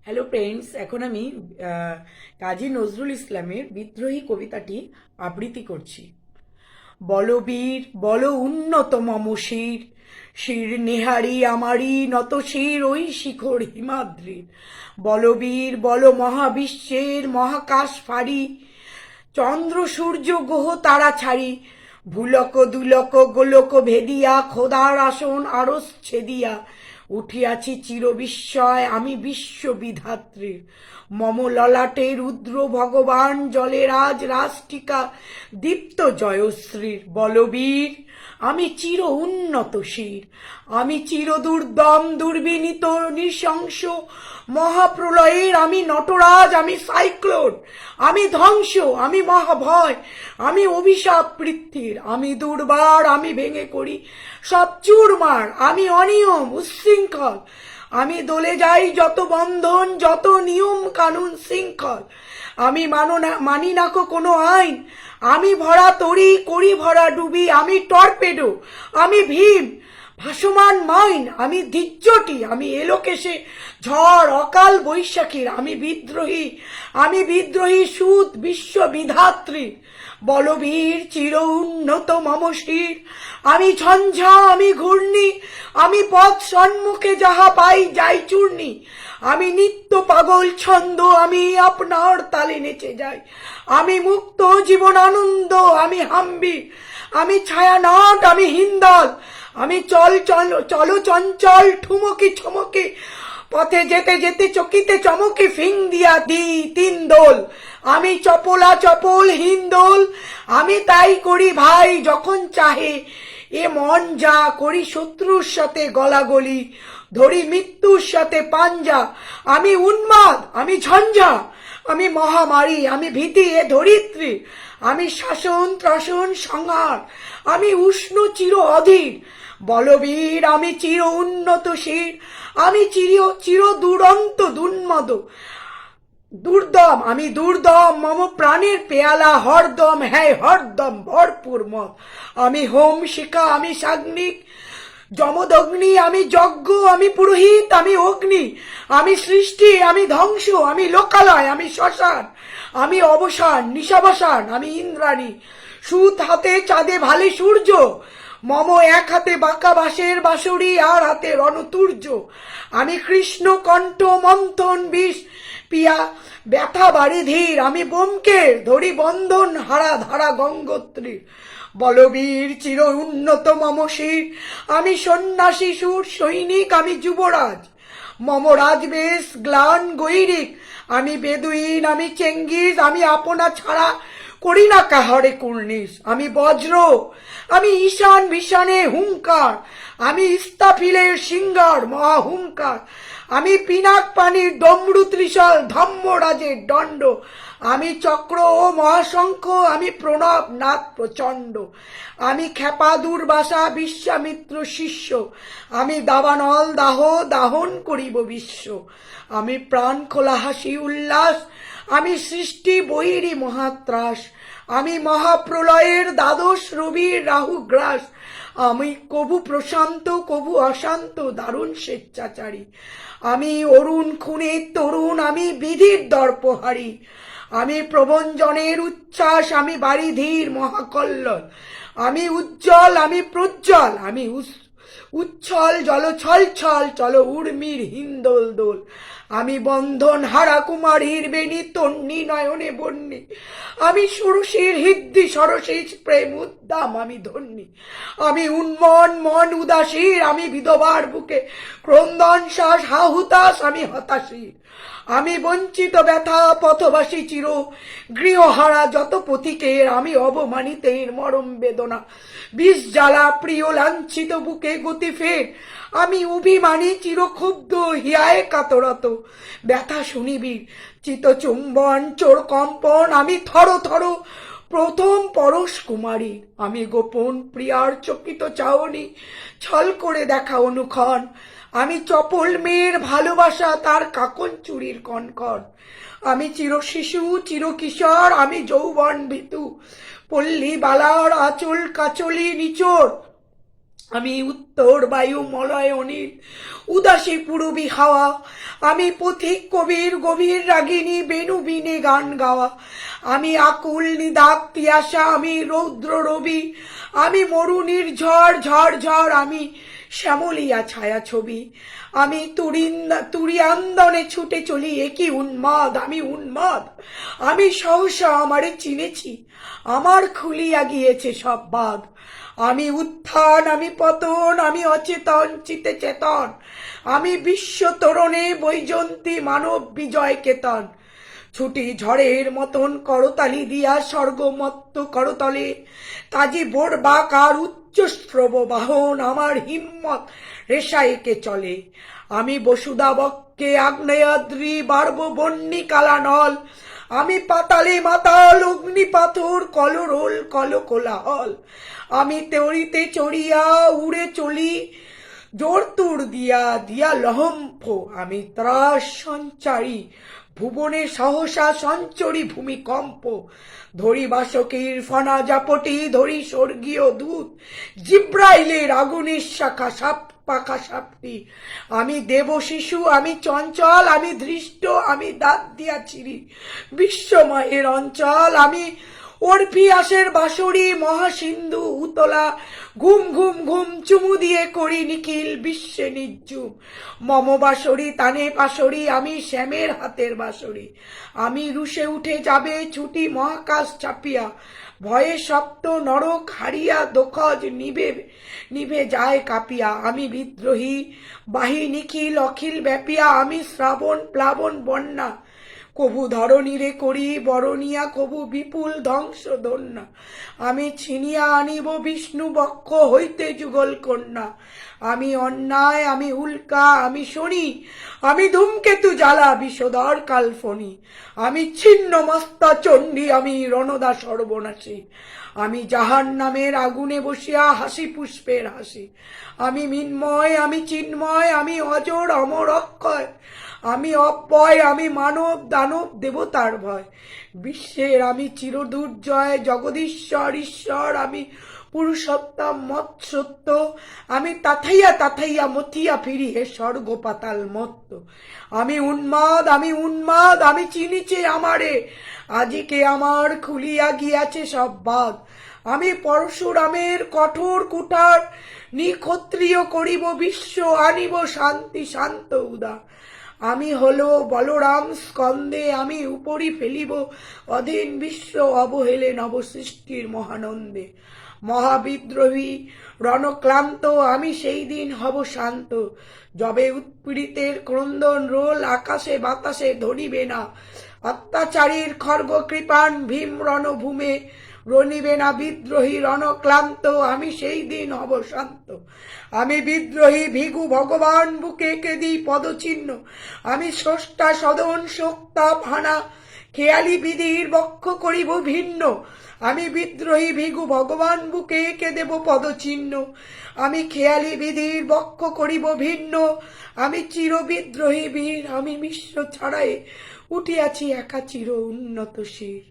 Hello friends, এখন আমি কাজী নজরুল ইসলামের বিদ্রোহী কবিতাটি আবৃত্তি করছি। বলবীর বল উন্নত মম শির, শির নেহারি আমারি নত শির ওই শিখর হিমাদ্রির। বলবীর বল মহাবিশ্বের মহাকাশ ফাড়ি, চন্দ্র সূর্য গ্রহ তারা ছাড়ি, ভুলক দুলক গোলক ভেদিয়া খোদার আসন আরস ছেদিয়া উঠিয়াছি চির বিস্ময় আমি বিশ্ব বিধাত্রীর। মম ললাটে রুদ্র ভগবান জলে রাজ রাষ্ট্রিকা দীপ্ত জয়শ্রীর। বলবীর আমি চির উন্নত শির, আমি চির দুর্দম দুর্বিনীত নৃশংস মহাপ্রলয়ের আমি নটরাজ, আমি সাইক্লোন, আমি ধ্বংস, আমি মহাভয়, আমি অভিশাপ পৃথ্বীর, আমি দুর্বার, আমি ভেঙে করি সব চুরমার, আমি অনিয়ম উচ্ছৃঙ্খল, আমি দলে যাই যত বন্ধন যত নিয়ম কানুন শৃঙ্খল, আমি মানি নাকো কোনো আইন, আমি ভরা তরি করি ভরা ডুবি, আমি টর্পেডো, আমি ভীম ভাসমান মাইন, আমি ধিজ্জটি, আমি এলোকেশে ঝড় অকাল বৈশাখীর, আমি বিদ্রোহী সুদ বিশ্ববিধাত্রী। বলবীর চির উন্নত মম শির, আমি ঝঞ্ঝা, আমি ঘূর্ণি, আমি পথ সম্মুখে যাহা পাই যাই চূর্ণি, আমি নিত্য পাগল ছন্দ, আমি আপনার তালে নেচে যাই, আমি মুক্ত জীবন আনন্দ, আমি হাম্বি, আমি ছায়ানট, আমি হিন্দল, আমি চলো চঞ্চল ঠুমকি ছমকি, পথে যেতে যেতে চকিতে চমকে ফিং দিয়া দি তিন দোল, আমি চপলা চপল হিন্দোল, আমি তাই করি ভাই যখন চাহে এ মন যা করি, শত্রুর সাথে গলাগলি ধরি মৃত্যুর সাথে পাঞ্জা, আমি উন্মাদ, আমি ঝঞ্ঝা, আমি মহামারী, আমি ভীতি এ ধরিত্রী, আমি শাসন ত্রাসন সংহার, আমি উষ্ণ চির অধীর। বলবীর আমি চির উন্নত শির, আমি চির দুরন্ত দুর্মদ দুর্দম, আমি দুর্দম মম প্রাণের পেয়ালা হরদম, হ্যাঁ হরদম ভরপুর মদ, আমি হোম শিখা, আমি সাগ্নিক যমদগ্নি, আমি যজ্ঞ, আমি পুরোহিত, আমি অগ্নি, আমি সৃষ্টি, আমি ধ্বংস, আমি লোকালয়, আমি শ্মশান, আমি অবসান নিশাবসান, আমি ইন্দ্রাণী, সুত হাতে চাঁদে ভালে সূর্য, মম এক হাতে বাঁকা বাঁশের বাঁশরি আর হাতে রণতুর্য, আমি কৃষ্ণ কণ্ঠ মন্থন বিষ পিয়া ব্যথা বাড়ি ধীর, আমি বোমকের ধরি বন্ধন হারা ধারা গঙ্গোত্রীর। বলবীর চির উন্নত মম শির, আমি সন্ন্যাসী সুর সৈনিক, আমি যুবরাজ, মম রাজবেশ গ্লান গৈরিক, আমি বেদুইন, আমি চেঙ্গিস, আমি আপনা ছাড়া করি না কাহারে কুর্নিশ, আমি বজ্র, আমি ঈশান ভীষণে হুঙ্কার, আমি ইস্তাফিলের সিঙ্গার মহাহুঙ্কার, আমি পিনাক পানির ডমরু ত্রিশল ধম্মরাজের দণ্ড, আমি চক্র ও মহাশঙ্খ, আমি প্রণব নাথ প্রচণ্ড, আমি খেপা দুর্বাসা বিশ্বামিত্র শিষ্য, আমি দাবানল দাহ দাহন করিব বিশ্ব, আমি প্রাণ খোলা হাসি উল্লাস, আমি সৃষ্টি বৈরী মহাত্রাস, আমি মহাপ্রলয়ের দ্বাদশ রবির রাহু গ্রাস, আমি কবু প্রশান্ত কবু অশান্ত দারুণ স্বেচ্ছাচারী, আমি অরুণ খুনে তরুণ, আমি বিধির দর্পহারী, আমি প্রবঞ্জনের উচ্ছ্বাস, আমি বারিধির মহাকল্লল, আমি উজ্জ্বল, আমি প্রজ্জ্বল, আমি উচ্ছল জল ছল ছল চলো উর্মির হিন্দোল দোল, আমি বন্ধন হারা কুমারীর বেণী তন্নি নয়নে বন্যি, আমি ষোড়শীর হৃদ্দি সরসীর প্রেম উদ্দাম আমি ধন্যী, আমি উন্মন মন উদাসীর, আমি বিধবার বুকে ক্রন্দন শ্বাস হাহুতাস, আমি হতাশীর, আমি বঞ্চিত ব্যথা পথবাসী চির গৃহহারা যত পথিকের, আমি অবমানিতের মরম বেদনা বিষ জ্বালা প্রিয় লাঞ্ছিত বুকে গতি ফের, আমি অভিমানী চিরক্ষুব্ধ হিয়ায় কাতরত ব্যথা শুনিবি চিত চুম্বন চোর কম্পন, আমি থর থর প্রথম পরশ কুমারী, আমি গোপন প্রিয়ার চকিত চাহনি ছল করে দেখা অনুক্ষণ, আমি চপল মেয়ের ভালোবাসা তার কাকন চুরির কনকন, আমি চির শিশু চির কিশোর, আমি যৌবন ভীতু পল্লী বালার আঁচল কাচলি নিচোর, আমি উত্তর বায়ু মলয় অনিল উদাসী পুরবী হাওয়া, আমি পথিক কবির গভীর রাগিনী বেনু বিনে গান গাওয়া, আমি আকুল নিদাক তিয়াসা, আমি রৌদ্র রবি, আমি মরুনির ঝড় ঝড় ঝড়, আমি শ্যামলিয়া ছায়া ছবি, আমি তুরিয়ান্দনে ছুটে চলি, একই উন্মাদ, আমি উন্মাদ, আমি সহসা আমারে চিনেছি, আমার খুলিয়া গিয়েছে সব বাঁধ, আমি উত্থান, আমি পতন, আমি অচেতন চিতে চেতন, আমি বিশ্ব তরণে বৈজন্তী মানব বিজয় কেতন, ছুটি ঝড়ের মতন করতালি দিয়া স্বর্গমত্ত করতলে, তাজি বোর বাকার উচ্চ শ্রব বাহন, আমার হিম্মত রেশায়েকে চলে, আমি বসুদা বক্ষে আগ্নেয়াদ্রি বার্ব বন্যী কালানল, আমি পাতালে মাতাল অগ্নি পাথর কলরোল কল কোলাহল, আমি তেউরিতে চড়িয়া উড়ে চলি জোর তুর দিয়া দিয়া লহম্ফ, আমি ত্রাস সঞ্চারী ভুবনে সহসা সঞ্চরী ভূমিকম্প, ধরি বাসকের ফনা জাপটি, ধরি স্বর্গীয় দূত জিব্রাইলের আগুনের শাখা সাপ পাখা সাপটি, আমি দেব শিশু, আমি চঞ্চল, আমি ধৃষ্ট, আমি দাঁত দিয়া চিরি বিশ্বময়ের অঞ্চল, আমি অর্পিয়াসের বাঁশরি মহাসিন্ধু উতলা, ঘুম ঘুম ঘুম চুমু দিয়ে করি নিখিল বিশ্বে নির্জুম, মম বাঁশরি তানে পাশরি, আমি শ্যামের হাতের বাঁশরি, আমি রুশে উঠে যাবে ছুটি মহাকাশ চাপিয়া, ভয়ে সপ্ত নরক হারিয়া দোখজ নিভে নিভে যায় কাঁপিয়া, আমি বিদ্রোহী বাহি নিখিল অখিল ব্যাপিয়া, আমি শ্রাবণ প্লাবন বন্যা, কবু ধরণীরে করি বরণিয়া, কবু বিপুল ধ্বংস দন্যা, আমি ছিনিয়া আনিব বিষ্ণু বক্ষ হইতে যুগল কন্যা, আমি অন্যায়, আমি উল্কা, আমি শনি, আমি ধূমকেতু জ্বালা বিষধর কালফনি, আমি ছিন্ন মস্তা চণ্ডী, আমি রণদা সর্বনাশী, আমি জাহান নামের আগুনে বসিয়া হাসি পুষ্পের হাসি, আমি মিন্ময়, আমি চিন্ময়, আমি অজর অমর অক্ষয়, আমি অব্যয়, আমি মানব দানব দেবতার ভয়, বিশ্বের আমি চিরদুর্জয় জগদীশ্বর ঈশ্বর, আমি পুরুষোত্তম মৎসত্য, আমি তাথাইয়া তাথাইয়া মথিয়া ফিরি হে স্বর্গ পাতাল মত্ত, আমি উন্মাদ, আমি উন্মাদ, আমি চিনিছে আমারে, আজিকে আমার খুলিয়া গিয়াছে সব বাদ, আমি পরশুরামের কঠোর কুঠার নিক্ষত্রিয় করিব বিশ্ব, আনিব শান্তি শান্ত উদা, আমি হলো বলরাম স্কন্দে, আমি উপরি ফেলিব অধীন বিশ্ব অবহেলে নবসৃষ্টির মহানন্দে, মহাবিদ্রোহী রণক্লান্ত, আমি সেই দিন হব শান্ত, যবে উৎপীড়িতের ক্রন্দন রোল আকাশে বাতাসে ধরিবে না, অত্যাচারীর খর্গ কৃপাণ ভীম রণভূমে রণিবে না বিদ্রোহী রণক্লান্ত, আমি সেই দিন হব শান্ত, আমি বিদ্রোহী ভিগু ভগবান বুকে কেদি পদচিহ্ন, আমি স্রষ্টা সদন শোক্তা ভানা খেয়ালি বিধির বক্ষ করিব ভিন্ন, আমি বিদ্রোহী ভিগু ভগবান বুকে এঁকে দেব পদচিহ্ন, আমি খেয়ালি বিধির বক্ষ করিব ভিন্ন, আমি চির বিদ্রোহী বীর, আমি বিশ্ব ছাড়াই উঠিয়াছি একা চির উন্নত শির।